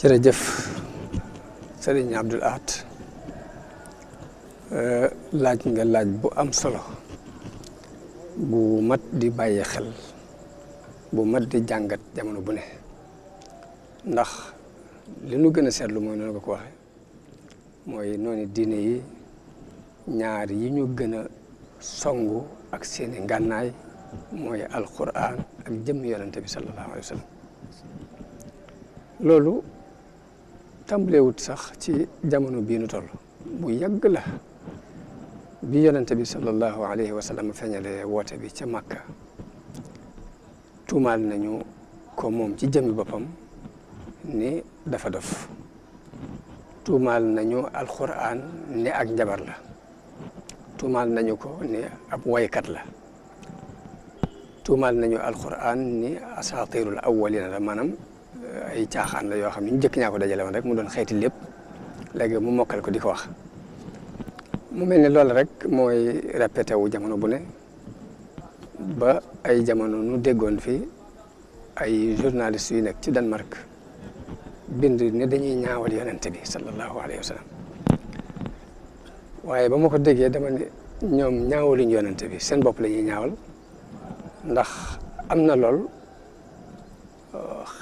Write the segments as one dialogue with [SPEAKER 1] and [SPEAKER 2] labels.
[SPEAKER 1] jërëjëf Sëriñ Abdul Ahad laaj nga laaj bu am solo bu mat di bàyyi xel bu mat di jàngat jamono bu ne ndax li nu gën a seetlu mooy noonu nga ko waxe mooy noonu diine yi ñaar yi ñu gën a songu ak seeni ngànnaay mooy alquran ak jëmmi yonente bi sallallahu alayhi wa sallam loolu tàmbalewut sax ci jamono bii nu toll bu yàgg la bi yonente bi sallallahu alayhi wa sallam feeñalee woote bi ca Makka tuumaal nañu ko moom ci jëmmi boppam ni dafa dof tuumaal nañu alquran ni ak njabar la tuumaal nañu ko ni ab waykat la tuumaal nañu alquran ni asatirul awwalina la maanaam ay caaxaan la yoo xam ne ñu njëkk ñaa ko dajale woon rek mu doon xeeti lépp léegi mu mokkal ko di ko wax mu mel ni loolu rek mooy répété wu jamono bu ne ba ay jamono nu déggoon fi ay journalistes yu nekk ci Danemark bind ne dañuy ñaawal yonente bi sallallahu alayhi wa sallam waaye ba ma ko déggee dama ne ñoom ñaawaluñ yonente bi seen bopp la ñuy ñaawal ndax am na lool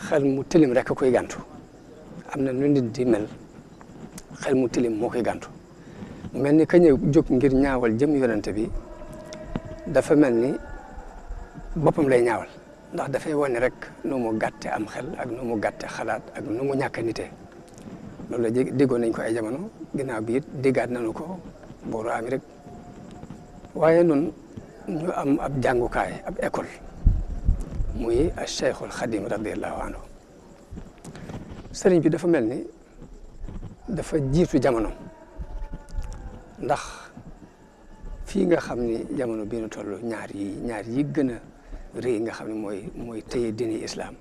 [SPEAKER 1] xel mu tilim rek a koy gàntu am na nu nit di mel xel mu tilim moo koy gàntu mu mel ni ka ñëw jóg ngir ñaawal jëm yonente bi dafa mel ni boppam lay ñaawal ndax dafay wane rek nu mu gàtte am xel ak nu mu gàtte xalaat ak nu mu ñàkk a nitee loolu la déggoon nañ ko ay jamono ginnaaw bi it déggaat nañu ko booru ami rek waaye nun ñu am ab jàngukaay ab école muy Cheikhul Khadim radiallahu anhu sëriñ bi dafa mel ni dafa jiitu jamono ndax fii nga xam ni jamono bii nu toll ñaar yi gën a rëy nga xam ne mooy téye dini islam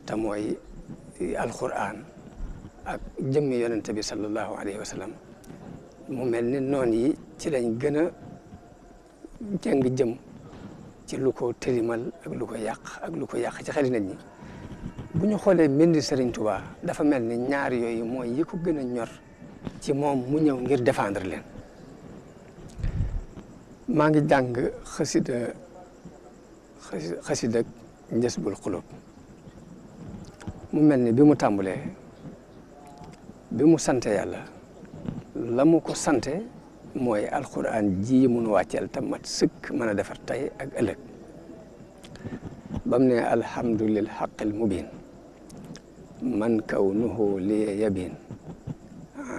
[SPEAKER 1] te mooy alquran ak jëmmi yonente bi sallallahu alayhi wa sallam mu mel ni noon yi ci lañ gën a jàng jëm ci lu ko tëlimal ak lu ko yàq ak lu ko yàq ci xeli nit ñi bu ñu xoolee mbindi Serigne Touba dafa mel ni ñaar yooyu mooy yi ko gën a ñor ci moom mu ñëw ngir défendre leen maa ngi jàng xasida Jazbul Qulub mu mel ni bi mu tàmbalee bi mu sante yàlla la mu ko sante mooy alquran ji mun wàcceel te mat sëkk mën a defar tey ak ëllëg bam ne alhamdulil haqqil mubin man kawnuhu li yabin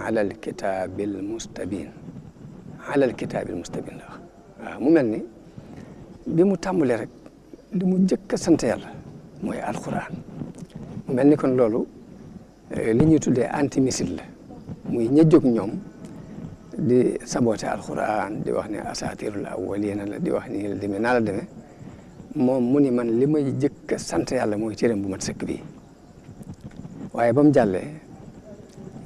[SPEAKER 1] alal kitaabil mustabin la wax waaw mu mel ni bi mu tàmbalee rek li mu njëkk a sant yàlla mooy alquran mu mel ni kon loolu li ñuy tuddee antimissile la muy ña jóg ñoom di saboté alquran di wax ne asatirul awwalina la di wax ni la demee naa la demee moom mu ni man li may jëkk a sant yàlla mooy téeram bu mat sëkk bi waaye ba mu jàllee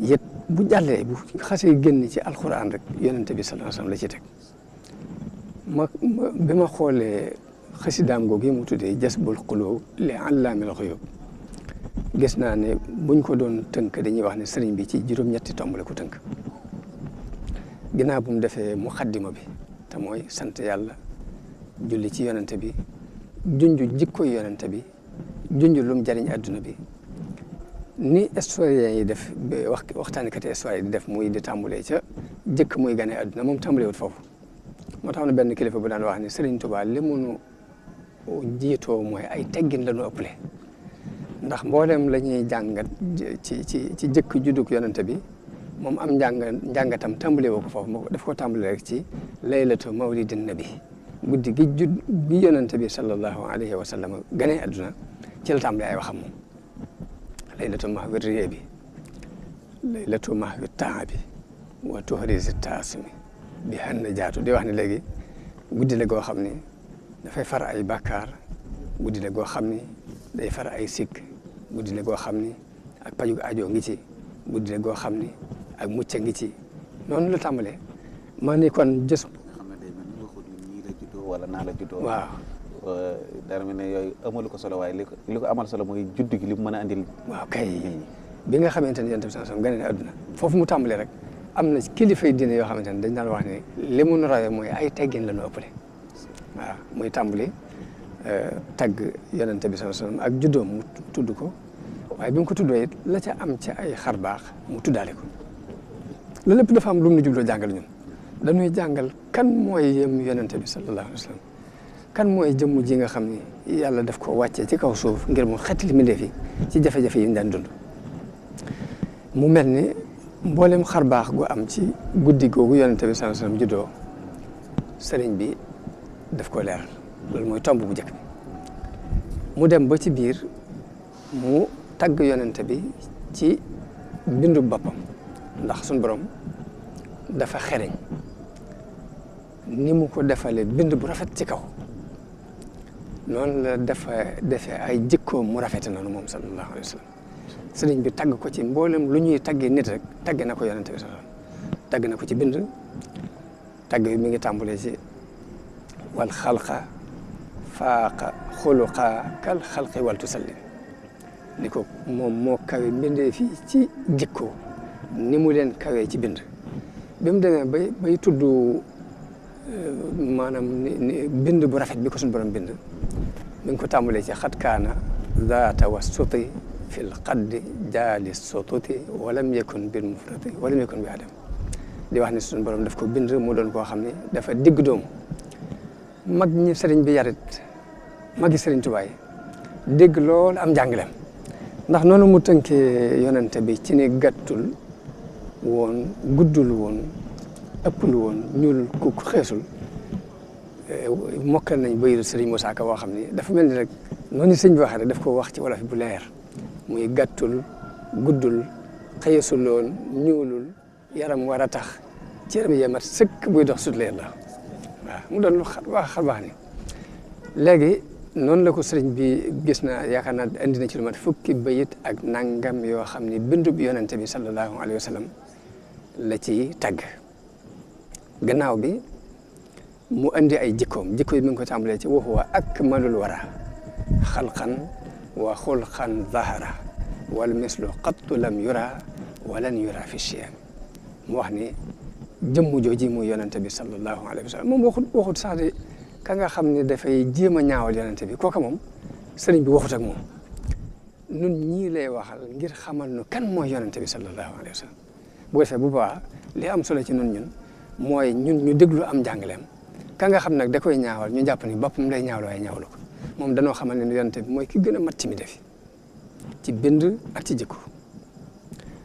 [SPEAKER 1] yët bu jàllee bu xasee génn ci alquran rek yonente bi sallallahu alayhi wasallam la ci teg bi ma xoolee xasidaam googu yi mu tuddee Jazbul Qulub li allaamil ghuyub gis naa ne buñ ko doon tënk dañuy wax ne sëriñ bi ci juróom-ñetti tomb la ko tënk ginnaaw bu mu defee muqaddima bi te mooy sant yàlla julli ci yonente bi junj jikkoy yonente bi junj lum jariñ adduna bi ni historiens yi def waxtaanekati histoire yi di def muy di tàmbalee ca jëkk muy gane adduna moom tàmbalewut foofu moo tax na benn kilifa bu daan wax ne Serigne Touba li munu jiitoo mooy ay teggin la ñu ëppale ndax mboolem la ñuy jàngat ci jëkk juddug yonente bi moom am njàngatam tàmbale woo ko foofu daf ko tàmbale rek ci laylatu mawlidin nabi guddi gi judd bi yonente bi sallallahu alayhi wa sallam ganee adduna ci la tàmbale ay waxam moom laylatu mahwi riye bi laylatu mahwi taa bi wa tuhrisi taasumi bi hanna jaatu di wax ne léegi guddi la goo xam ni dafay far ay bàkkaar guddi la goo xam ni day far ay sikk guddi la goo xam ni ak paju aajo ngi ci guddi la goo xam ni ak mucc ngi ci noonu la tàmbalee maa ni kon jës
[SPEAKER 2] nga xam ne day mel ni waxul ñii la juddoo wala naa la juddoo
[SPEAKER 1] waaw
[SPEAKER 2] dara mel ne yooyu amalu ko solo waaye li ko amal solo mooy judd gi li mu mën a andil.
[SPEAKER 1] waaw kay bi nga xamante ne yonent bi sallallahu alayhi wasallam gane na àdduna foofu mu tàmbalee rek am na kilifay diine yoo xamante ne dañ daan wax ne li mu nu rawee mooy ay teggin la ñu ëppale waaw muy tàmbali tagg yonent bi sallallahu alayhi wasallam ak juddoom mu tudd ko waaye bi mu ko tuddoo it la ca am ca ay xar baax mu tuddaale ko loolu lépp dafa am lu mu nu jubloo jàngal ñun dañuy jàngal kan mooy yem yonent bi sallallahu alayhi wasallam kan mooy jëmm ji nga xam ni yàlla daf ko wàccee ci kaw suuf ngir mu xettali mbindeef yi ci jafe-jafe yi ñu daan dund mu mel ni mboolem xar baax gu am ci guddi googu yonent bi sallallahu alayhi wasallam juddoo sëriñ bi daf ko leeral loolu mooy tomb bu njëkk bi mu dem ba ci biir mu tagg yonent bi ci bindu boppam ndax suñu borom dafa xereñ ni mu ko defalee bind bu rafet ci kaw noonu la defee ay jikkoom mu rafete noonu moom sallallahu alayhi wa sallam sëriñ bi tagg ko ci mboolem lu ñuy taggee nit rek tagge na ko yonent bi sallallahu tagg na ko ci bind tagg bi mi ngi tàmbalee ci wal xalqa faaqa xuluqa kal xalqi wal tusallim ni ko moom moo kawe mbindee fii ci jikko ni mu leen kawee ci bind bi mu demee bay tudd maanaam ni bind bu rafet bi ko suñu borom bind mi ngi ko tàmbalee ci xat kaana zaata wassuti fil qaddi jaali sututi walam yakun bil mufrati walam yakun bi adam di wax ni suñu borom daf ko bind mu doon koo xam ne dafa digg doomu mag ñi sëriñ bi yarit magi sëriñ Tuubaa yi dégg lool am njàngaleem ndax noonu mu tënkee yonente bi ci ni gàttul woon guddul woon ëppul woon ñuul ku xeesul mokkal nañ bayiru sëriñ Moussa Ka boo xam ni dafa mel ni rek noonu sëñ bi waxee rek daf ko wax ci wolof bu leer muy gàttul guddul xeesul woon ñuulul yaram war a tax cëram yee mat sëkk buy dox sut leer la waaw mu doon lu xar baax ni léegi noonu la ko sëriñ bi gis na yaakaar naa andi na ci lu mat fukki bayit ak nangam yoo xam ni bindub yonente bi sallallahu alayhi wa sallam la ci tagg gannaaw bi mu andi ay jikkoom jikko yi mi ngi ko tàmbalee ci wa huwa akmalul wara xalqan wa xulqan zahara wal mislu qattu lam yura walan yura fi chiyam mu wax ni jëmm jooji muy yonente bi sallallahu alayhi wa sallam moom waxut sax de ka nga xam ne dafay jéem a ñaawal yonente bi kooka moom sëriñ bi waxut ak moom nun ñii lay waxal ngir xamal nu kan mooy yonente bi sallallahu alayhi wa sallam bu ko defee bu baax li am solo ci ñun mooy ñun ñu déglu am njàngaleem ka nga xam nag da koy ñaawal ñu jàpp ni boppam lay ñaawal waaye ñaawlu ko moom danoo xamal ne yonente bi mooy ki gën a mat ci mi def ci bind ak ci jikko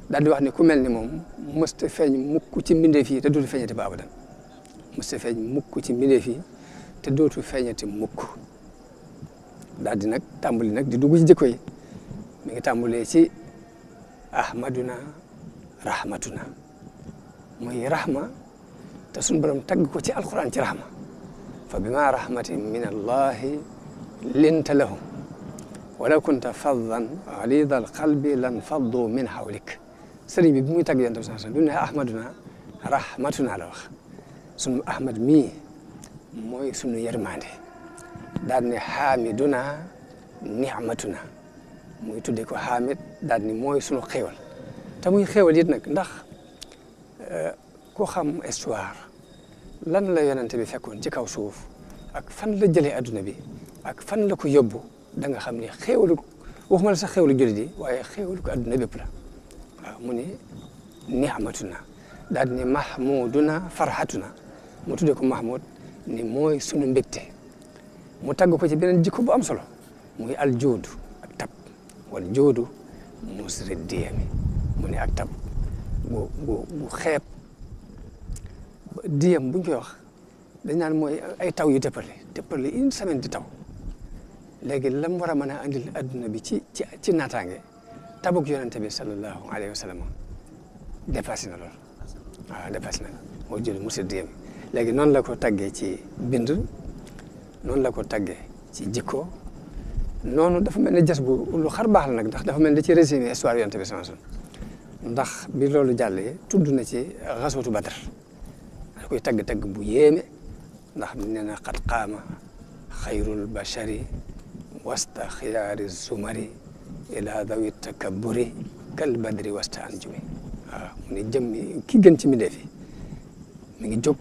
[SPEAKER 1] daal di wax ni ku mel ni moom mësta feeñ mukk ci mbindeef yi te dootu feeñati ba abadan mësta feeñ mukk ci mbindeef yi te dootu feeñati mukk daal di nag tàmbali nag di dugg ci jikko yi mi ngi tàmbalee ci ahmaduna rahmatuna muy rahma te suñu borom tagg ko ci alquran ci rahma fa bima rahmatin min allahi linta lahum walaw kunta faddan galida alqalbi lan faddu min hawlik sëriñ bi muy tagg yonent bi sallallahu alayhi wasallam bi mu ne ahmaduna rahmatuna la wax sunu ahmad mii mooy sunu yërmande daal ne hamiduna ni'matuna muy tudde ko hamid daal ni mooy sunu xéewal te muy xéewal it nag ndax ku xam histoire lan la yonente bi fekkoon ci kaw suuf ak fan la jëlee adduna bi ak fan la ko yóbbu da nga xam ni xéewalu waxuma la sax xéewalu jullit yi waaye xéewalu ko adduna bépp la waaw mu ni ni'matuna daal ni mahmuduna farhatuna mu tudde ko mahmud ni mooy sunu mbégte mu tagg ko ci beneen jikko bu am solo muy aljoodu ak tab wal joodu musri diyami mu ne ak tab bu xeeb diyam buñ koy wax dañ naan mooy ay taw yu tëppale une semaine di taw léegi lam war a mën a andil adduna bi ci naataange tabuk yonente bi sallallahu alayhi wa sallam dépassé na lool waaw dépassé na moo joodu musri diyami léegi noonu la ko taggee ci bind noonu la ko taggee ci jikko noonu dafa mel ni jas bu lu xar baax la nag ndax dafa mel ni da ci résumé histoire yonent bi sallallahu alayhi wasallam ndax bi loolu jàllee tudd na ci xaswatu Badr da koy tagg-tagg bu yéeme ndax nee na qad qaama xayrul bashari wasta xiyaari zumari ila dawi takabburi kal badri wasta an jumi waaw mu ne jëmmi ki gën ci mbindeef yi mi ngi jóg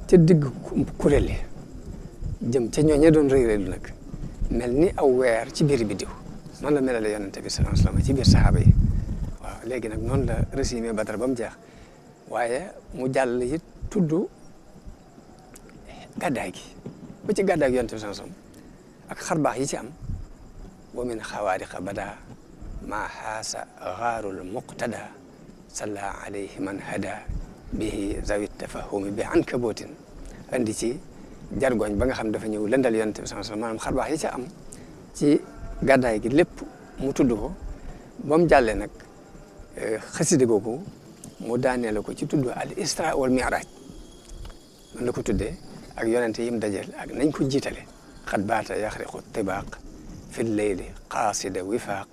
[SPEAKER 1] ca digg kuréel yi jëm ca ñooñe doon rëy rëylu nag mel ni aw weer ci biir biddiw noonu la melale yonente bi sallallahu alayhi wasallam ci biir saxaaba yi waaw léegi nag noonu la résumé Badar ba mu jeex waaye mu jàll it tudd gàddaay gi ba ci gàddaay gi yonente bi sallallahu alayhi wasallam ak xarbaax yi ci am wa min xawaariqa bada maa xaasa xaarul muqtada salla alayhi man hada bihi zawi tafahumi bi ankabootin andi ci jargoñ ba nga xam dafa ñëw lëndal yonente bi sallallahu alayhi wasallam maanaam xarbaax yi ci am ci gàddaay gi lépp mu tudd ko ba mu jàllee nag xasida googu mu daaneel ko ci tudd al isra wal mi'raj man la ko tuddee ak yonente yim dajeel ak nañ ko jiitale xat baata yaxriqu tibaaq fi leyli qaasida wifaaq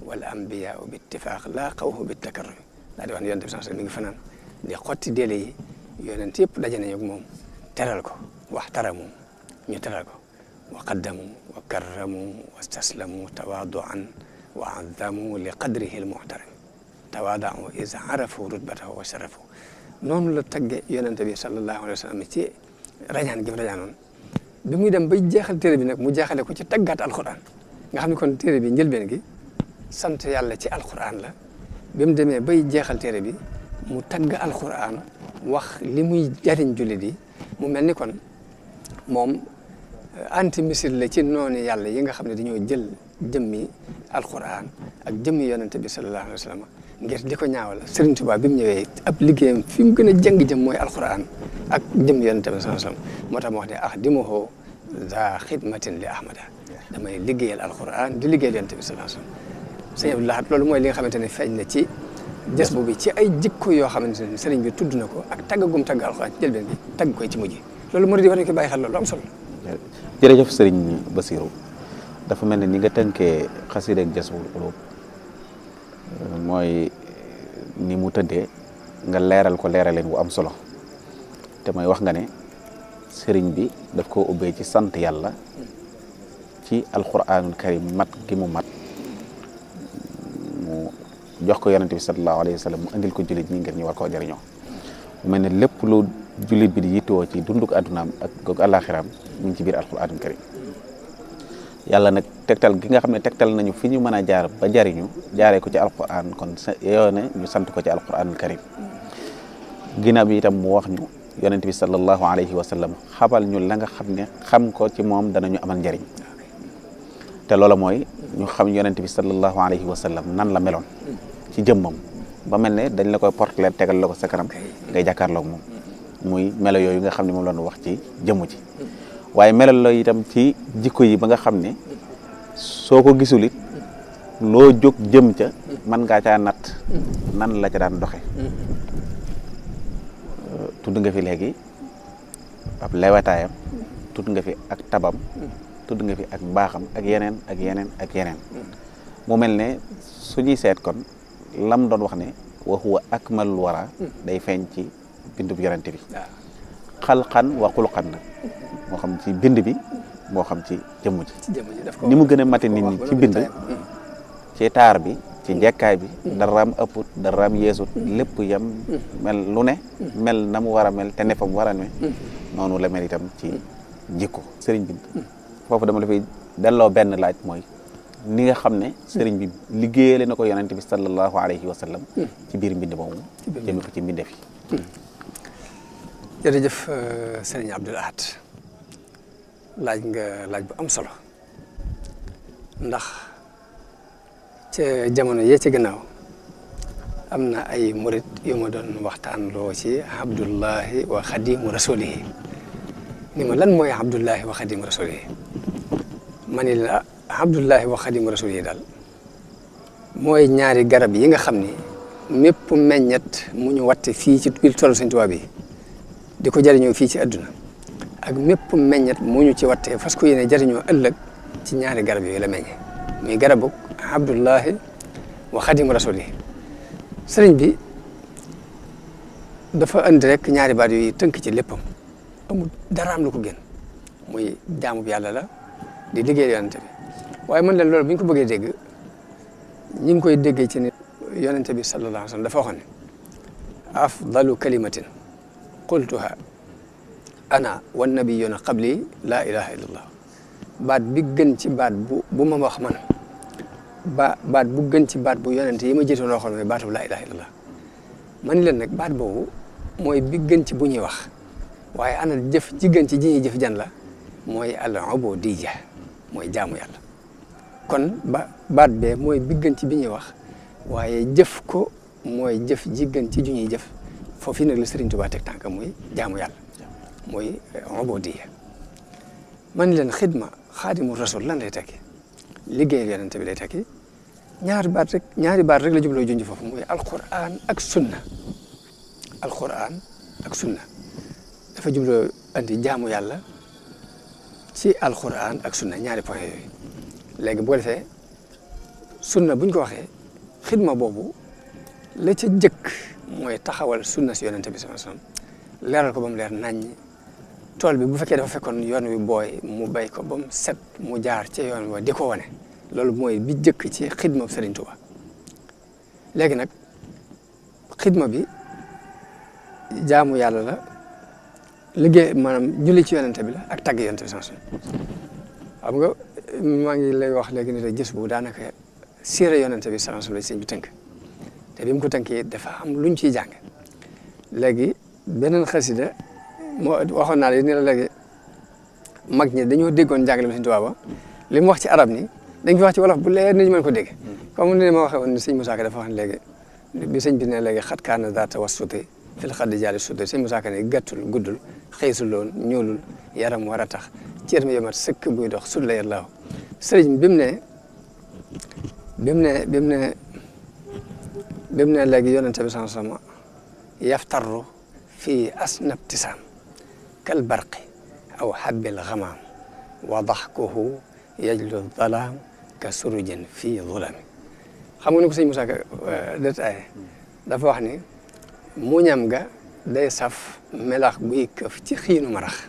[SPEAKER 1] wal anbiya bi ittifaaq laa qawhu bi takarrumi daa di wax ne yonente bi sallallahu alayhi wasallam mi ngi fanaan di xotti déele yi yonente yëpp daje nañu ak moom teral ko waxtaramu ñu teral ko wa qaddamu wa karramu wastaslamu tawaaduan wa azzamu li qadrihi almuhtaram tawaadau is arafu rutbatahu wa sharafu noonu la tagge yonente bi sallallahu alayhi wa sallam ci rañaan gi mu rañaanoon bi muy dem bay jeexal téere bi nag mu jeexale ko ci taggaat alquran nga xam ne kon téere bi njëlbeen gi sant yàlla ci alquran la bi mu demee bay jeexal téere bi mu tagg alquran wax li muy jariñ jullit yi mu mel ni kon moom anti-missile la ci noonu yàlla yi nga xam ne dañoo jël jëmmi alquran ak jëmmi yonente bi sallallahu alayhi wa sallam ngir di ko ñaawal Serigne Touba bi mu ñëwee ab liggéeyam fi mu gën a jëng jëm mooy alquran ak jëmmi yonente bi sallallahu alayhi wa sallam moo tax mu wax ne axdimuhu za xidmatin li ahmada damay liggéeyal alquran di liggéeyal yonente bi sallallahu alayhi wa sallam sëñ Abdoulaye loolu mooy li nga xamante ne feeñ na ci jës bu bi ci ay jikko yoo xamante ne Serigne bi tudd na ko ak taggagum tagg alquran ci jëlbeen bi tagg koy ci mujj loolu murid yi war nañu ko bàyyi xel loolu am solo.
[SPEAKER 2] jërëjëf Serigne Bassirou dafa mel ne ni nga tënkee xasida ak Jazbul Qulub mooy ni mu tëddee nga leeral ko leeraleen bu am solo te mooy wax nga ne sëriñ bi daf koo ubbee ci sant yàlla ci alquranul karim mat gi mu mat mu jox ko yonente bi sallallahu alayhi wa sallam mu andil ko jullit ñi ngir ñu war koo jëriñoo mu mel ne lépp lu jullit bi di yittewoo ci dunduk addunaam ak goog àllaaxiraam mu ngi ci biir alquranul karim yàlla nag tegtal gi nga xam ne tegtal nañu fi ñu mën a jaar ba jariñu jaaree ko ci alquran kon yoo ne ñu sant ko ci alquranul karim ginnaaw bi itam mu wax ñu yonente bi sallallahu alayhi wa sallam xabal ñu la nga xam ne xam ko ci moom danañu amal njariñ te loola mooy ñu xam yonente bi sallallahu alayhi wa sallam nan la meloon ci jëmmam ba mel ne dañ la koy portrait tegal la ko sa kanam ngay jàkkaarloog moom muy melo yooyu nga xam ne moom la ñu wax ci jëmm ci waaye melo la itam ci jikko yi ba nga xam ne soo ko gisul it loo jóg jëm ca mën ngaa caa natt nan la ca daan doxe tudd nga fi léegi ab lewetaayam tudd nga fi ak tabam tudd nga fi ak baaxam ak yeneen ak yeneen ak yeneen mu mel ne su ñuy seet kon lam doon wax ne wa huwa akmalul wara day feeñ ci bindub yonente bi xalqan wa xulqan nag moo xam ci bind bi moo xam ci jëmm ji ni mu gën a mate nit ñi ci bind ci taar bi ci njekkaay bi daraam ëpput daraam yeesut lépp yam mel lu ne mel na mu war a mel te ne fa mu war a ne noonu la mel itam ci jikko sëriñ bi foofu dama la fay delloo benn laaj mooy ni nga xam ne sëriñ bi liggéeyale na ko yonente bi sallallahu alayhi wa sallam ci biir mbind moomu jëme ko ci mbindeef yi
[SPEAKER 1] jërëjëf sëriñ Abdoul Ahad laaj nga laaj bu am solo ndax ca jamono yee ci gannaaw am na ay murit yu ma doon waxtaan loo ci Abdullahi wa Xadimu Rasulihi ni ma lan mooy Abdullahi wa Xadimu Rasulihi ma ni la Abdullahi wa Xadimu Rasulihi daal mooy ñaari garab yi nga xam ni mépp meññet mu ñu watte fii ci biir toolu Sëñ Tuubaa bi di ko jëriñoo fii ci àdduna ak mépp meññet mu ñu ci wattee fas ko yéene jëriñoo ëllëg ci ñaari garab yooyu la meññe muy garabu Abdullahi wa Xadimu Rasulihi sëriñ bi dafa andi rek ñaari baat yooyu tënk ci léppam amul daraam lu ko gën muy jaamu bi yàlla la di liggéey yonente bi waaye man leen loolu bu ñu ko bëggee dégg ñi ngi koy déggee ci ni yonente bi sallallahu alayhi wa sallam dafa waxoon ne afdalu kalimatin qultuha ana wan nabiyuna qabli laa ilaha illallah baat bi gën ci baat bu ma wax man baat bu gën ci baat bu yonente yi ma jiitoon waxoon mooy baatu laa ilaha illallah man leen nag baat boobu mooy bi gën ci bu ñuy wax waaye ana jëf ji gën ci ji ñuy jëf jan la mooy al ubudiyya mooy jaamu yàlla kon baat bee mooy bi gën ci bi ñuy wax waaye jëf ko mooy jëf ji gën ci ju ñuy jëf foofu nag la Sëriñ Tuubaa teg tànk muy jaamu yàlla mooy ubudiyya man leen xidma xaadimu rasul lan lay tekki liggéeyal yonente bi lay tekki ñaari baat rek la jubloo junj foofu mooy alquran ak sunna alquran ak sunna dafa jubloo andi jaamu yàlla ci alquran ak sunna ñaari point yooyu léegi bu ko defee sunna buñ ko waxee xidma boobu la ca jëkk mooy taxawal sunna si yonente bi sallallahu alayhi wasallam leeral ko ba mu leer naññ tool bi bu fekkee dafa fekkoon yoon wi booy mu bay ko ba mu set mu jaar ci yoon wi di ko wane loolu mooy bi jëkk ci xidma bi Sëriñ Tuubaa léegi nag xidma bi jaamu yàlla la liggéey maanaam julli ci yonente bi la ak tagg yonente bi sallallahu alayhi wasallam xam nga maa ngi lay wax léegi ni la gis bu daanaka siira yonente bi sallallahu alayhi wasallam sëñ bi tënk te bi mu ko tënkee dafa am luñ ciy jàng léegi beneen xasida moo waxoon naa la ni la léegi mag ñi dañoo déggoon jàngale bi Sëñ Tuubaa ba li mu wax ci arab ni dañ ko wax ci wolof bu leer ni ñu mën ko dégg comme ni ma waxee woon ni sëñ Musaa Ka dafa wax léegi bi sëñ bi ne léegi xat kaana zaata wassuti fil xaddi jaali suuti sëñ Musaa Ka ne gàttul guddul xëysul loon ñuulul yaram war a tax cër mi yomat sëkk buy dox sud la yàllaaw sëriñ bi mu ne léegi yonente bi sallallahu alayhi wasallam yaftarru fii asnab tisaam kal barqi aw habbil ghamaam wa daxkuhu yajlu dhalaam ka surujin fii dhulami xam nga ni ko sëñ Musaa Ka détaillé dafa wax ni muñam ga day saf melax buy këf ci xiinu marax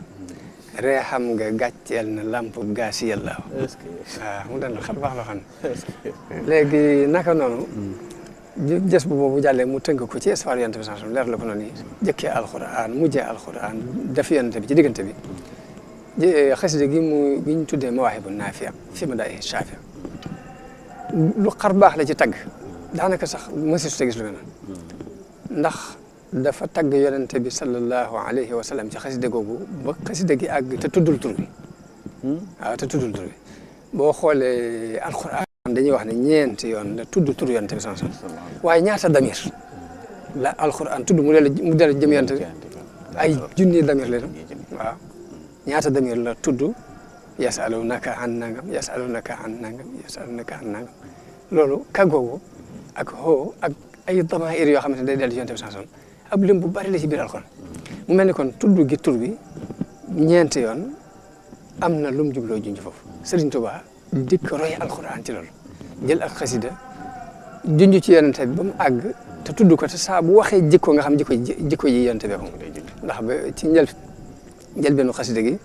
[SPEAKER 1] ree xam nga gàcceel na lamp gaasi yàlla waaw mu dal xam baax la xam léegi naka noonu jës bu boobu jàllee mu tënk ko ci histoire yonent bi sallallahu alayhi wasallam leer la ko noonu jëkkee alquran mujjee alquran def yonent bi ci diggante bi xasida gi ñu tuddee mawaahibu naafiya fi madaahi shaafiya lu xar baax la ci tagg daanaka sax mësisu te gis lu mel ndax dafa tagg yonent bi sallallahu alayhi wa sallam ci xasida googu ba xasida gi àgg te tuddul tur bi waaw te tuddul tur bi boo xoolee alquran dañuy wax ne ñeenti yoon la tudd tur yonent bi sallallahu alayhi wasallam waaye ñaata damir la alquran tudd mu dellu jëm yonent bi ay junni damir la waaw ñaata damir la tudd yasalunaka an nangam yasalunaka an nangam yasalunaka an nangam loolu kàggoogu ak xoo ak ay damair yoo xamante ne day dellu ci yonent bi sallallahu alayhi wasallam ab lim bu bari la ci biir alquran mu mel ni kon tudd gi tur bi ñeenti yoon am na lu mu jubloo junj foofu Sëriñ Tuubaa dikk roy alquran ci loolu jël ak xasida junj ci yonente bi ba mu àgg te tudd ko te saa bu waxee jikko nga xam jikko ji yonente bi ko ndax ba ci njëlbeenu xasida gi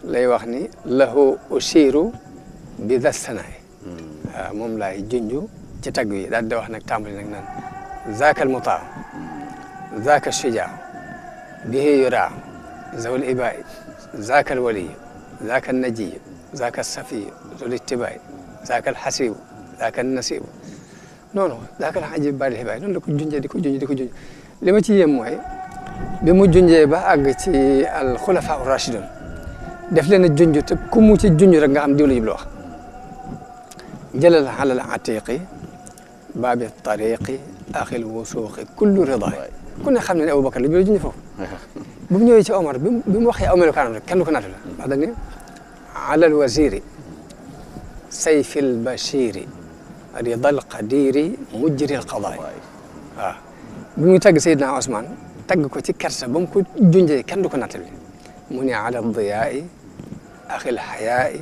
[SPEAKER 1] lay wax ni lahu ushiru bi dastanaay waaw moom laay junj ci tagg yi daal di wax nag tàmbali nag naan zaaka al mutaa zaaka shujaa bihi yuraa zawul ibaay zaaka al waliy zaaka al najiy zaaka al safiy zul ittibaay zaaka al xasibu zaaka al nasibu noonu zaaka al ajib baal xibaay noonu la ko junjee di ko junj li ma ci yem mooy bi mu junjee ba àgg ci al xulafa ar rashidun def leen a junj te ku mu ci junj rek nga xam diw la jub la wax jëlal alal atiqi baabi tariqi axil wusuqi kullu ridaay ku ne xam ne Abubakar li bi la junj foofu bu mu ñëwee ci Omar bi mu waxee aw melokaanam rek kenn du ko naatu la wax dañ ne alal waziri sayfil bashiri ridal qadiri mujril qadaay waaw bi muy tagg Seydina Ousmane tagg ko ci kersa ba mu ko junjee kenn du ko nattali mu ne ala diyaai axil xayaai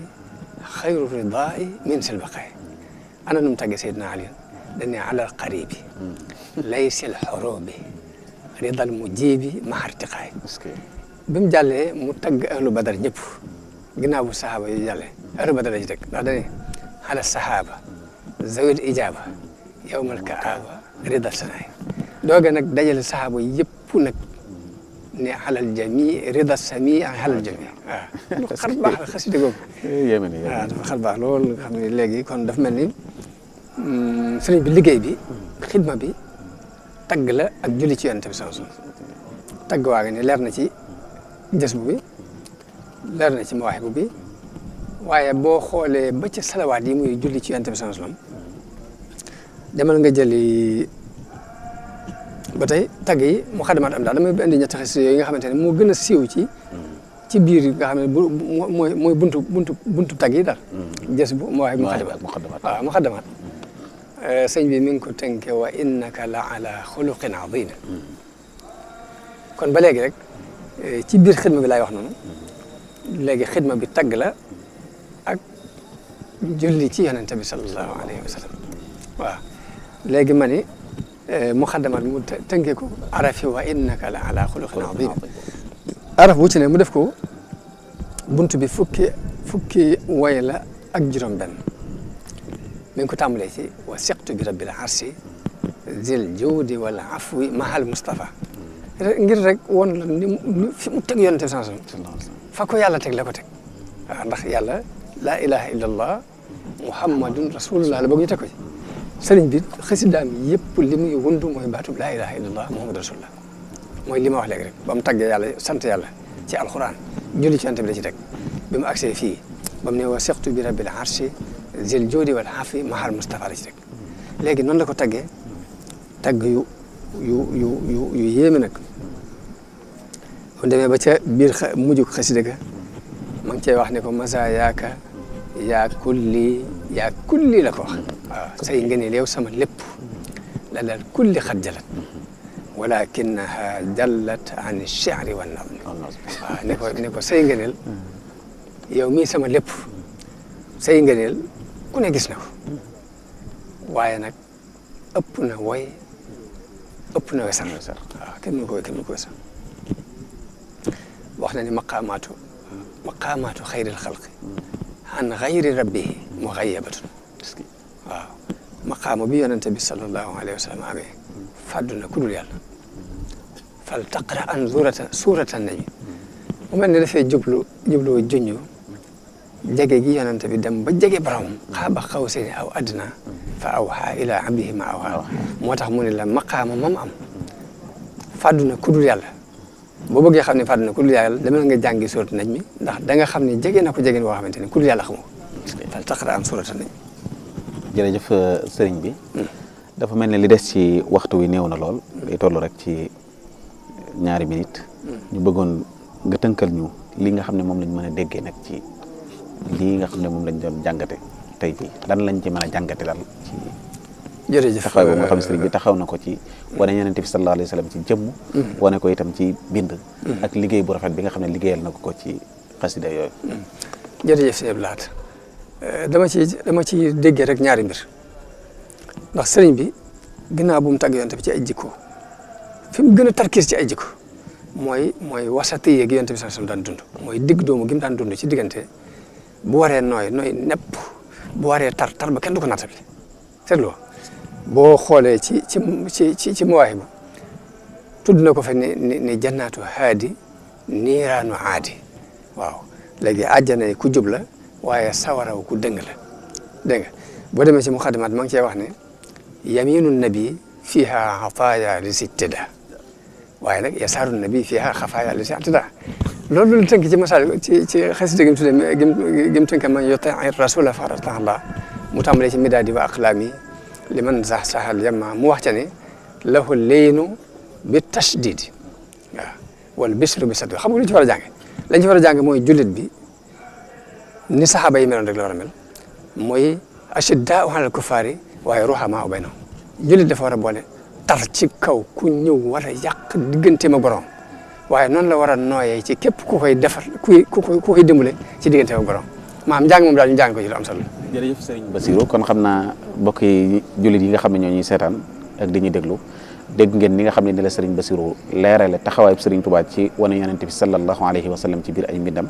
[SPEAKER 1] xayru ridaai min sil baqaay ana nu mu taggee Seydina Ali dañ ne ala qaribi laysil xurubi ridal mujibi mahartiqaay bi mu jàllee mu tagg ahlu badar ñëpp ginnaaw bu sahaaba yi jàllee ahlu badar la ci teg ndax dañ ne ala sahaba zawil ijaba yawmal kaaba rida sanaay dooga nag dajale saxaaba yëpp nag ne alal jami rida sami alal jami waaw lu xar baax la xasida googu
[SPEAKER 2] yéeme na
[SPEAKER 1] waaw dafa xar baax loolu nga xam ne léegi kon dafa mel ni sëriñ bi liggéey bi xidma bi tagg la ak julli ci yonent bi sallallahu alayhi wasallam tagg waa ngi ne leer na ci jës bu bi leer na ci mawaahibu bi waaye boo xoolee ba ci salawaat yi muy julli ci yonent bi sallallahu alayhi wasallam demal nga jëli ba tey tagg yi mu xadamaat am daal damay indi ñetti xasida yooyu nga xamante ne moo gën a siiw ci biir nga xam ne mooy buntu tagg yi daal jës bu mawaahibu mu xadamaat sëñ bi mi ngi ko tënke wa innaka la ala xuluqin azim kon ba léegi rek ci biir xidma bi laay wax noonu léegi xidma bi tagg la ak julli ci yonente bi sallallahu alayhi wa sallam waaw léegi ma ni muxaddamat mu tënkee ko arafi wa innaka la ala xuluqin azim araf bu ci ne mu def ko bunt bi fukki woy la ak juróom benn mi ngi ko tàmbalee ci wa siqtu bi rabbil arsi zil jawdi wal afwi mahal Mustafa ngir rek woon la ni fi mu teg yonente bi sallallahu alayhi wasallam fa ko yàlla teg la ko teg waaw ndax yàlla laa ilaha illa allah muhammadun rasulullah la bëgg ñu teg ko ci sëriñ bi xasidaam yëpp li muy wundu mooy baatub laa ilaha illa allah muhammadu rasulullah mooy li ma wax léegi rek ba mu tàggee yàlla sant yàlla ci alquran julli ci yonente bi la ci teg bi mu agsee fii ba mu ne wa siqtu bi rabbil arsi zil joodi wal afi mahal Mustafa la ci teg léegi noonu la ko taggee tagg yu yéeme nag bu demee ba ca biir mujjug xasida ga ma ngi cey wax ne ko masa yaaka yaa kulli la ko wax waaw say ngëneel yow sama lépp la dal kulli xat jalat walakinaha jallat an shi'ri wan nazm waaw ne ko say ngëneel yow mii sama lépp say ngëneel ku ne gis na ko waaye nag ëpp na woy ëpp na wesar waaw kenn mënu ko wesar wax na ni maqaamaatu xayril xalqi an xayri rabbihi muxayyabatun waaw maqaama bi yonente bi sallallahu alayhi wa sallam amee fàddu na ku dul yàlla fal taqra an suurata najmi mu mel ne dafay jubloo junju jege gi yonente bi dem ba jege boromam xaaba xawsayni aw adna fa awha ila abdihi ma awha moo tax mu ne la maqaama moom am fàddu na ku dul yàlla boo bëggee xam ne fàddu na ku dul yàlla demal nga jàngi suuratu najmi ndax da nga xam ne jege na ko jege boo xamante ne ku dul yàlla xamoo fal taqra an suurata najmi
[SPEAKER 2] jërëjëf sëriñ bi dafa mel ne li des ci waxtu wi néew na lool day toll rek ci ñaari minute ñu bëggoon nga tënkal ñu li nga xam ne moom lañ mën a déggee nag ci lii nga xam ne moom lañ doon jàngate tey jii lan lañ ci mën a jàngate daal ci
[SPEAKER 1] jërëjëf
[SPEAKER 2] taxawaay boobu nga xam ne sëriñ bi taxaw na ko ci wane yonent bi sallallahu alayhi wa sallam ci jëmm wane ko itam ci bind ak liggéey bu rafet bi nga xam ne liggéeyal na ko ci xasida yooyu
[SPEAKER 1] jërëjëf sëñ Abdou Lahad dama ci déggee rek ñaari mbir ndax sëriñ bi ginnaaw bu mu tàgg yonent bi ci ay jikko fi mu gën a tarkiis ci ay jikko mooy wasati yeeg yonent bi sallallahu alayhi wasallam daan dund mooy digg doomu gi mu daan dund ci diggante bu waree nooy nepp bu waree tar ba kenn du ko nattable seetloo boo xoolee ci mawaahibu tudd na ko fa ni jannaatu haadi niiraanu aadi waaw léegi àjjana yi ku jub la waaye sawaraw ku dëng la dégg nga boo demee ci muxaddimaat ma ngi cee wax ne yaminu nabi fiha xataaya li sittida waaye nag yasaaru nabi fiha xafaaya li sittida loolu la tënk ci masal ci xasida gi mu tuddee gi mu tënk man yuti rasula faqad ata Allah mu tàmbalee ci midaadi wa aqlaami liman saxsaxal yamma mu wax ca ne lahu leynu bi tashdidi waaw wala bisru bi saddi xam nga lu ñu ci war a jànge lañ ci war a jànge mooy jullit bi ni saxaaba yi meloon rek la war a mel mooy ashiddaa'u alal kuffaari waaye ruhamaa'u baynahum jullit dafa war a boole tar ci kaw ku ñëw war a yàq digganteem ak borom waaye noonu la war a nooyee ci képp ku koy defar ku koy dimbale ci digganteem ak borom maanaam njàng moom daal ñu jàng ko ci lu am solo.
[SPEAKER 2] jërëjëf Serigne Bassirou kon xam naa mbokk yi jullit yi nga xam ne ñoo ñuy seetaan ak di ñuy déglu dégg ngeen ni nga xam ne ni la Serigne Bassirou leerale taxawaayub Serigne Touba ci wane yonent bi sallallahu alayhi wa sallam ci biir ay mbindam